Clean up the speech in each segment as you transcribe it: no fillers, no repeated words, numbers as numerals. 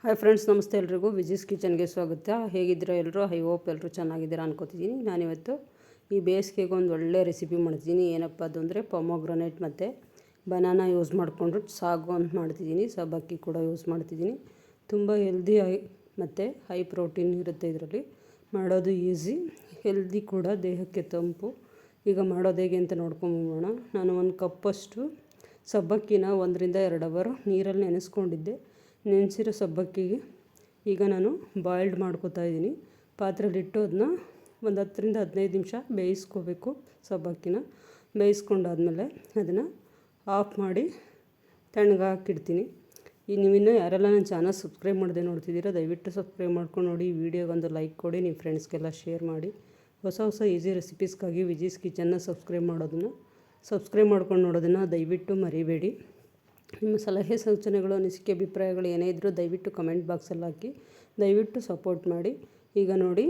Hi friends, ನಮಸ್ತೆ ಎಲ್ರಿಗೂ. ವಿಜಿಸ್ ಕಿಚನ್ಗೆ ಸ್ವಾಗತ. ಹೇಗಿದ್ದೀರಾ ಎಲ್ಲರೂ? ಐ ಹೋಪ್ ಎಲ್ಲರೂ ಚೆನ್ನಾಗಿದ್ದೀರಾ ಅನ್ಕೋತಿದ್ದೀನಿ. ನಾನಿವತ್ತು ಈ ಬೇಸಿಗೆಗೆ ಒಂದು ಒಳ್ಳೆ ರೆಸಿಪಿ ಮಾಡ್ತಿದ್ದೀನಿ. ಏನಪ್ಪ ಅದು ಅಂದರೆ ಪೊಮೊಗ್ರನೇಟ್ ಮತ್ತು ಬನಾನಾ ಯೂಸ್ ಮಾಡಿಕೊಂಡು ಸಾಗು ಅಂತ ಮಾಡ್ತಿದ್ದೀನಿ. ಸಬ್ಬಕ್ಕಿ ಕೂಡ ಯೂಸ್ ಮಾಡ್ತಿದ್ದೀನಿ. ತುಂಬ ಹೆಲ್ದಿ ಮತ್ತು ಹೈ ಪ್ರೋಟೀನ್ ಇರುತ್ತೆ ಇದರಲ್ಲಿ. ಮಾಡೋದು ಈಸಿ, ಹೆಲ್ದಿ ಕೂಡ, ದೇಹಕ್ಕೆ ತಂಪು. ಈಗ ಮಾಡೋದು ಹೇಗೆ ಅಂತ ನೋಡ್ಕೊಂಬೋಣ. ನಾನು ಒಂದು ಕಪ್ಪಷ್ಟು ಸಬ್ಬಕ್ಕಿನ 1 ರಿಂದ 2 ಅವರ್ ನೀರಲ್ಲಿ ನೆನೆಸ್ಕೊಂಡಿದ್ದೆ. ನೆನೆಸಿರೋ ಸಬ್ಬಕ್ಕಿಗೆ ಈಗ ನಾನು ಬಾಯ್ಲ್ಡ್ ಮಾಡ್ಕೋತಾ ಇದ್ದೀನಿ. ಪಾತ್ರೆಯಲ್ಲಿಟ್ಟು ಅದನ್ನ ಒಂದು 10 ರಿಂದ 15 ನಿಮಿಷ ಬೇಯಿಸ್ಕೋಬೇಕು. ಸಬ್ಬಕ್ಕಿನ ಬೇಯಿಸ್ಕೊಂಡಾದ್ಮೇಲೆ ಅದನ್ನು ಆಫ್ ಮಾಡಿ ತಣ್ಣಗೆ ಹಾಕಿಡ್ತೀನಿ. ನೀವಿನ್ನೂ ಯಾರೆಲ್ಲ ನನ್ನ ಚಾನಲ್ ಸಬ್ಸ್ಕ್ರೈಬ್ ಮಾಡದೆ ನೋಡ್ತಿದ್ದೀರಾ, ದಯವಿಟ್ಟು ಸಬ್ಸ್ಕ್ರೈಬ್ ಮಾಡ್ಕೊಂಡು ನೋಡಿ. ಈ ವಿಡಿಯೋಗೊಂದು ಲೈಕ್ ಕೊಡಿ, ನಿಮ್ಮ ಫ್ರೆಂಡ್ಸ್ಗೆಲ್ಲ ಶೇರ್ ಮಾಡಿ. ಹೊಸ ಈಸಿ ರೆಸಿಪೀಸ್ಗಾಗಿ ವಿಜೀಸ್ ಕಿಚನ್ನ ಸಬ್ಸ್ಕ್ರೈಬ್ ಮಾಡ್ಕೊಂಡು ನೋಡೋದನ್ನು ದಯವಿಟ್ಟು ಮರಿಬೇಡಿ. ನಿಮ್ಮ ಸಲಹೆ ಸೂಚನೆಗಳು, ಅನಿಸಿಕೆ, ಅಭಿಪ್ರಾಯಗಳು ಏನೇ ಇದ್ದರೂ ದಯವಿಟ್ಟು ಕಮೆಂಟ್ ಬಾಕ್ಸಲ್ಲಿ ಹಾಕಿ. ದಯವಿಟ್ಟು ಸಪೋರ್ಟ್ ಮಾಡಿ. ಈಗ ನೋಡಿ,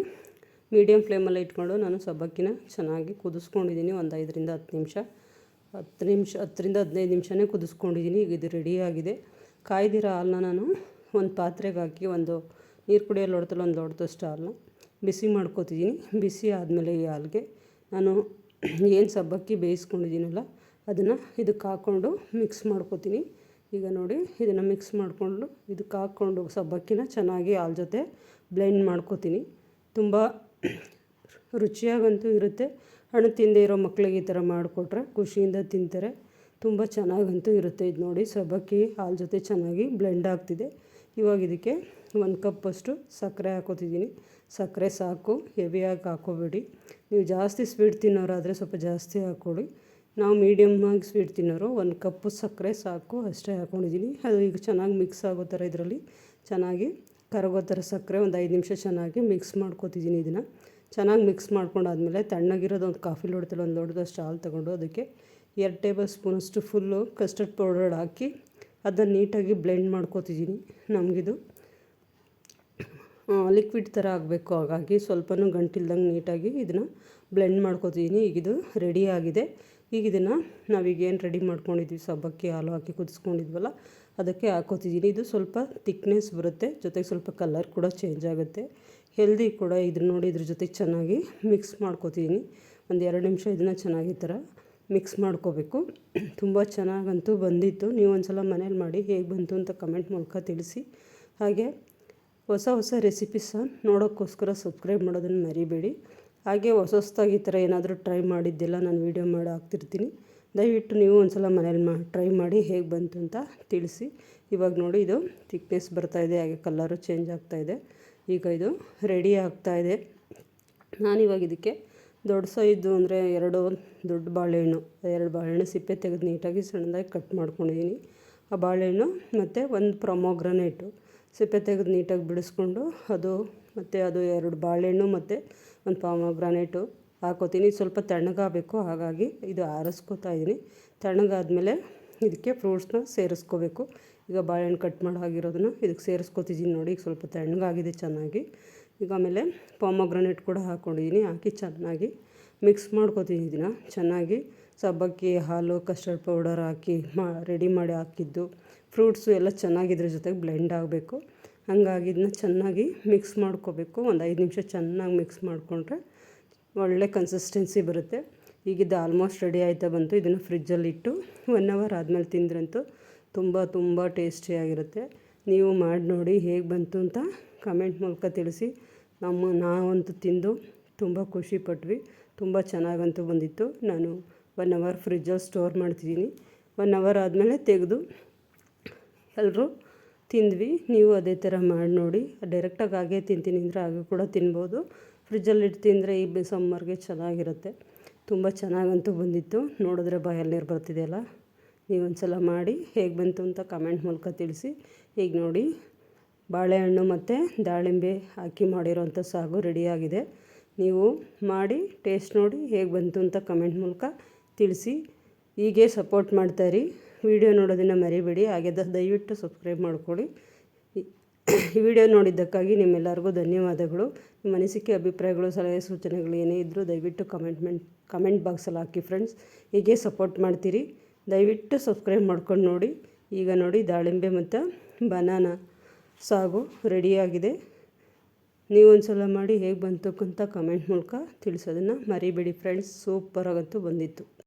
ಮೀಡಿಯಮ್ ಫ್ಲೇಮಲ್ಲಿ ಇಟ್ಕೊಂಡು ನಾನು ಸಬ್ಬಕ್ಕಿನ ಚೆನ್ನಾಗಿ ಕುದಿಸ್ಕೊಂಡಿದ್ದೀನಿ. ಒಂದು 5 ರಿಂದ 10 ನಿಮಿಷ 10 ರಿಂದ 15 ನಿಮಿಷನೇ ಕುದಿಸ್ಕೊಂಡಿದ್ದೀನಿ. ಈಗ ಇದು ರೆಡಿಯಾಗಿದೆ. ಕಾಯ್ದಿರೋ ಹಾಲನ್ನ ನಾನು ಒಂದು ಪಾತ್ರೆಗೆ ಹಾಕಿ, ಒಂದು ನೀರು ಕುಡಿಯೋ ಲೋಟದಲ್ಲಿ ಒಂದು ಲೋಟದಷ್ಟು ಹಾಲನ್ನ ಬಿಸಿ ಮಾಡ್ಕೋತಿದ್ದೀನಿ. ಬಿಸಿ ಆದಮೇಲೆ ಈ ಹಾಲಿಗೆ ನಾನು ಏನು ಸಬ್ಬಕ್ಕಿ ಬೇಯಿಸ್ಕೊಂಡಿದ್ದೀನಲ್ಲ ಅದನ್ನು ಇದಕ್ಕೆ ಹಾಕ್ಕೊಂಡು ಮಿಕ್ಸ್ ಮಾಡ್ಕೋತೀನಿ. ಈಗ ನೋಡಿ, ಇದನ್ನು ಮಿಕ್ಸ್ ಮಾಡಿಕೊಂಡು ಇದಕ್ಕೆ ಹಾಕ್ಕೊಂಡು ಸಬ್ಬಕ್ಕಿನ ಚೆನ್ನಾಗಿ ಹಾಲು ಜೊತೆ ಬ್ಲೆಂಡ್ ಮಾಡ್ಕೋತೀನಿ. ತುಂಬ ರುಚಿಯಾಗಂತೂ ಇರುತ್ತೆ. ಹಣ್ಣು ತಿಂದೇ ಇರೋ ಮಕ್ಕಳಿಗೆ ಈ ಥರ ಮಾಡಿಕೊಟ್ರೆ ಖುಷಿಯಿಂದ ತಿಂತಾರೆ. ತುಂಬ ಚೆನ್ನಾಗಂತೂ ಇರುತ್ತೆ. ಇದು ನೋಡಿ, ಸಬ್ಬಕ್ಕಿ ಹಾಲು ಜೊತೆ ಚೆನ್ನಾಗಿ ಬ್ಲೆಂಡ್ ಆಗ್ತಿದೆ. ಇವಾಗ ಇದಕ್ಕೆ 1 ಕಪ್ಪಷ್ಟು ಸಕ್ಕರೆ ಹಾಕೋತಿದ್ದೀನಿ. ಸಕ್ಕರೆ ಸಾಕು, ಹೆವಿಯಾಗಿ ಹಾಕೋಬೇಡಿ. ನೀವು ಜಾಸ್ತಿ ಸ್ವೀಟ್ ತಿನ್ನೋರಾದರೆ ಸ್ವಲ್ಪ ಜಾಸ್ತಿ ಹಾಕ್ಕೊಳ್ಳಿ. ನಾವು ಮೀಡಿಯಮ್ಮಾಗಿ ಸ್ವೀಟ್ ತಿನ್ನೋರು 1 ಕಪ್ಪು ಸಕ್ಕರೆ ಸಾಕು, ಅಷ್ಟೇ ಹಾಕ್ಕೊಂಡಿದ್ದೀನಿ. ಅದು ಈಗ ಚೆನ್ನಾಗಿ ಮಿಕ್ಸ್ ಆಗೋ ಥರ ಇದರಲ್ಲಿ ಚೆನ್ನಾಗಿ ಕರಗೋ ಥರ ಸಕ್ಕರೆ ಒಂದು 5 ನಿಮಿಷ ಚೆನ್ನಾಗಿ ಮಿಕ್ಸ್ ಮಾಡ್ಕೋತಿದ್ದೀನಿ. ಇದನ್ನು ಚೆನ್ನಾಗಿ ಮಿಕ್ಸ್ ಮಾಡ್ಕೊಂಡಾದ್ಮೇಲೆ ತಣ್ಣಗಿರೋದು ಒಂದು ಕಾಫಿ ಲೋಟದಲ್ಲಿ ಒಂದು ಲೋಟದಷ್ಟು ಹಾಲು ತೊಗೊಂಡು ಅದಕ್ಕೆ 2 ಟೇಬಲ್ ಸ್ಪೂನಷ್ಟು ಫುಲ್ಲು ಕಸ್ಟರ್ಡ್ ಪೌಡರ್ ಹಾಕಿ ಅದನ್ನು ನೀಟಾಗಿ ಬ್ಲೆಂಡ್ ಮಾಡ್ಕೋತಿದ್ದೀನಿ. ನಮಗಿದು ಲಿಕ್ವಿಡ್ ಥರ ಆಗಬೇಕು. ಹಾಗಾಗಿ ಸ್ವಲ್ಪನೂ ಗಂಟಿಲ್ದಂಗೆ ನೀಟಾಗಿ ಇದನ್ನು ಬ್ಲೆಂಡ್ ಮಾಡ್ಕೋತಿದ್ದೀನಿ. ಈಗಿದು ರೆಡಿ ಆಗಿದೆ. ಈಗ ಇದನ್ನು ನಾವೀಗೇನು ರೆಡಿ ಮಾಡ್ಕೊಂಡಿದ್ವಿ, ಸಬ್ಬಕ್ಕಿ ಹಾಲು ಹಾಕಿ ಕುದಿಸ್ಕೊಂಡಿದ್ವಲ್ಲ ಅದಕ್ಕೆ ಹಾಕೋತಿದ್ದೀನಿ. ಇದು ಸ್ವಲ್ಪ ತಿಕ್ನೆಸ್ ಬರುತ್ತೆ, ಜೊತೆಗೆ ಸ್ವಲ್ಪ ಕಲರ್ ಕೂಡ ಚೇಂಜ್ ಆಗುತ್ತೆ. ಹೆಲ್ದಿ ಕೂಡ. ಇದನ್ನ ನೋಡಿ, ಇದ್ರ ಜೊತೆಗೆ ಚೆನ್ನಾಗಿ ಮಿಕ್ಸ್ ಮಾಡ್ಕೋತಿದ್ದೀನಿ. ಒಂದು 2 ನಿಮಿಷ ಇದನ್ನು ಚೆನ್ನಾಗಿ ಥರ ಮಿಕ್ಸ್ ಮಾಡ್ಕೋಬೇಕು. ತುಂಬ ಚೆನ್ನಾಗಂತೂ ಬಂದಿತ್ತು. ನೀವು ಒಂದು ಸಲ ಮನೇಲಿ ಮಾಡಿ ಹೇಗೆ ಬಂತು ಅಂತ ಕಮೆಂಟ್ ಮೂಲಕ ತಿಳಿಸಿ. ಹಾಗೆ ಹೊಸ ರೆಸಿಪೀಸ ನೋಡೋಕ್ಕೋಸ್ಕರ ಸಬ್ಸ್ಕ್ರೈಬ್ ಮಾಡೋದನ್ನು ಮರಿಬೇಡಿ. ಹಾಗೆ ಹೊಸದಾಗಿ ಈ ಥರ ಏನಾದರೂ ಟ್ರೈ ಮಾಡಿದ್ದೆಲ್ಲ ನಾನು ವೀಡಿಯೋ ಮಾಡಿ ಹಾಕ್ತಿರ್ತೀನಿ. ದಯವಿಟ್ಟು ನೀವು ಒಂದು ಸಲ ಮನೇಲಿ ಟ್ರೈ ಮಾಡಿ ಹೇಗೆ ಬಂತು ಅಂತ ತಿಳಿಸಿ. ಇವಾಗ ನೋಡಿ, ಇದು ಥಿಕ್ನೆಸ್ ಬರ್ತಾಯಿದೆ, ಹಾಗೆ ಕಲರು ಚೇಂಜ್ ಆಗ್ತಾಯಿದೆ. ಈಗ ಇದು ರೆಡಿ ಆಗ್ತಾಯಿದೆ. ನಾನಿವಾಗ ಇದಕ್ಕೆ ದೊಡ್ಡ ಸೈಜು ಅಂದರೆ 2 ದೊಡ್ಡ ಬಾಳೆಹಣ್ಣು, 2 ಬಾಳೆಹಣ್ಣು ಸಿಪ್ಪೆ ತೆಗೆದು ನೀಟಾಗಿ ಸಣ್ಣದಾಗಿ ಕಟ್ ಮಾಡ್ಕೊಂಡಿದ್ದೀನಿ. ಆ ಬಾಳೆಹಣ್ಣು ಮತ್ತು ಒಂದು ಪೊಮೊಗ್ರನೇಟು ಸಿಪ್ಪೆ ತೆಗೆದು ನೀಟಾಗಿ ಬಿಡಿಸ್ಕೊಂಡು ಅದು 2 ಬಾಳೆಹಣ್ಣು ಮತ್ತು ಒಂದು ಪೊಮೊಗ್ರನೇಟು ಹಾಕೋತೀನಿ. ಸ್ವಲ್ಪ ತಣ್ಣಗಾಗಬೇಕು, ಹಾಗಾಗಿ ಇದು ಆರಿಸ್ಕೋತಾ ಇದ್ದೀನಿ. ತಣ್ಣಗಾದ್ಮೇಲೆ ಇದಕ್ಕೆ ಫ್ರೂಟ್ಸ್ನ ಸೇರಿಸ್ಕೋಬೇಕು. ಈಗ ಬಾಳೆಹಣ್ಣು ಕಟ್ ಆಗಿರೋದನ್ನು ಇದಕ್ಕೆ ಸೇರಿಸ್ಕೋತಿದ್ದೀನಿ. ನೋಡಿ, ಈಗ ಸ್ವಲ್ಪ ತಣ್ಣಗಾಗಿದೆ ಚೆನ್ನಾಗಿ. ಈಗ ಆಮೇಲೆ ಪೊಮೊಗ್ರನೇಟ್ ಕೂಡ ಹಾಕ್ಕೊಂಡಿದ್ದೀನಿ. ಹಾಕಿ ಚೆನ್ನಾಗಿ ಮಿಕ್ಸ್ ಮಾಡ್ಕೋತೀನಿ. ಇದನ್ನು ಚೆನ್ನಾಗಿ ಸಬ್ಬಕ್ಕಿ ಹಾಲು, ಕಸ್ಟರ್ಡ್ ಪೌಡರ್ ಹಾಕಿ ರೆಡಿ ಮಾಡಿ ಹಾಕಿದ್ದು ಫ್ರೂಟ್ಸು ಎಲ್ಲ ಚೆನ್ನಾಗಿದ್ರ ಜೊತೆಗೆ ಬ್ಲೆಂಡ್ ಆಗಬೇಕು. ಹಾಗಾಗಿ ಇದನ್ನ ಚೆನ್ನಾಗಿ ಮಿಕ್ಸ್ ಮಾಡ್ಕೋಬೇಕು. ಒಂದು 5 ನಿಮಿಷ ಚೆನ್ನಾಗಿ ಮಿಕ್ಸ್ ಮಾಡಿಕೊಂಡ್ರೆ ಒಳ್ಳೆ ಕನ್ಸಿಸ್ಟೆನ್ಸಿ ಬರುತ್ತೆ. ಈಗಿದ್ದು ಆಲ್ಮೋಸ್ಟ್ ರೆಡಿ ಆಯ್ತಾ ಬಂತು. ಇದನ್ನು ಫ್ರಿಜ್ಜಲ್ಲಿಟ್ಟು 1 ಅವರ್ ಆದಮೇಲೆ ತಿಂದ್ರಂತೂ ತುಂಬ ಟೇಸ್ಟಿಯಾಗಿರುತ್ತೆ. ನೀವು ಮಾಡಿ ನೋಡಿ ಹೇಗೆ ಬಂತು ಅಂತ ಕಮೆಂಟ್ ಮೂಲಕ ತಿಳಿಸಿ. ನಾವಂತೂ ತಿಂದು ತುಂಬ ಖುಷಿಪಟ್ವಿ. ತುಂಬ ಚೆನ್ನಾಗಂತೂ ಬಂದಿತ್ತು. ನಾನು 1 ಅವರ್ ಫ್ರಿಜ್ಜಲ್ಲಿ ಸ್ಟೋರ್ ಮಾಡ್ತಿದ್ದೀನಿ. 1 ಅವರ್ ಆದಮೇಲೆ ತೆಗೆದು ಎಲ್ಲರೂ ತಿಂದ್ವಿ. ನೀವು ಅದೇ ಥರ ಮಾಡಿ ನೋಡಿ. ಡೈರೆಕ್ಟಾಗಿ ಹಾಗೆ ತಿಂತೀನಿ ಅಂದರೆ ಹಾಗೆ ಕೂಡ ತಿನ್ಬೋದು. ಫ್ರಿಜ್ಜಲ್ಲಿಟ್ಟು ತಿಂದರೆ ಈ ಸಮ್ಮರ್ಗೆ ಚೆನ್ನಾಗಿರುತ್ತೆ. ತುಂಬ ಚೆನ್ನಾಗಂತೂ ಬಂದಿತ್ತು. ನೋಡಿದ್ರೆ ಬಾಯಲ್ಲಿ ನೀರು ಬರ್ತಿದೆಯಲ್ಲ. ನೀವೊಂದು ಸಲ ಮಾಡಿ ಹೇಗೆ ಬಂತು ಅಂತ ಕಮೆಂಟ್ ಮೂಲಕ ತಿಳಿಸಿ. ಈಗ ನೋಡಿ, ಬಾಳೆಹಣ್ಣು ಮತ್ತು ದಾಳಿಂಬೆ ಹಾಕಿ ಮಾಡಿರೋಂಥ ಸಾಗು ರೆಡಿಯಾಗಿದೆ. ನೀವು ಮಾಡಿ ಟೇಸ್ಟ್ ನೋಡಿ ಹೇಗೆ ಬಂತು ಅಂತ ಕಮೆಂಟ್ ಮೂಲಕ ತಿಳಿಸಿ. ಹೀಗೆ ಸಪೋರ್ಟ್ ಮಾಡ್ತಾಯಿರಿ. ವಿಡಿಯೋ ನೋಡೋದನ್ನು ಮರಿಬೇಡಿ. ಹಾಗೆ ದಯವಿಟ್ಟು ಸಬ್ಸ್ಕ್ರೈಬ್ ಮಾಡ್ಕೊಳ್ಳಿ. ಈ ವಿಡಿಯೋ ನೋಡಿದ್ದಕ್ಕಾಗಿ ನಿಮ್ಮೆಲ್ಲರಿಗೂ ಧನ್ಯವಾದಗಳು. ನಿಮ್ಮ ಅನಿಸಿಕೆ, ಅಭಿಪ್ರಾಯಗಳು, ಸಲಹೆ ಸೂಚನೆಗಳು ಏನೇ ಇದ್ದರೂ ದಯವಿಟ್ಟು ಕಮೆಂಟ್ ಬಾಕ್ಸಲ್ಲಿ ಹಾಕಿ ಫ್ರೆಂಡ್ಸ್. ಹೀಗೆ ಸಪೋರ್ಟ್ ಮಾಡ್ತೀರಿ. ದಯವಿಟ್ಟು ಸಬ್ಸ್ಕ್ರೈಬ್ ಮಾಡ್ಕೊಂಡು ನೋಡಿ. ಈಗ ನೋಡಿ, ದಾಳಿಂಬೆ ಮತ್ತು ಬನಾನಾ ಸಾಗು ರೆಡಿಯಾಗಿದೆ. ನೀವೊಂದು ಸಲ ಮಾಡಿ ಹೇಗೆ ಬಂತು ಅಂತ ಕಮೆಂಟ್ ಮೂಲಕ ತಿಳಿಸೋದನ್ನು ಮರಿಬೇಡಿ ಫ್ರೆಂಡ್ಸ್. ಸೂಪರಾಗಂತೂ ಬಂದಿತ್ತು.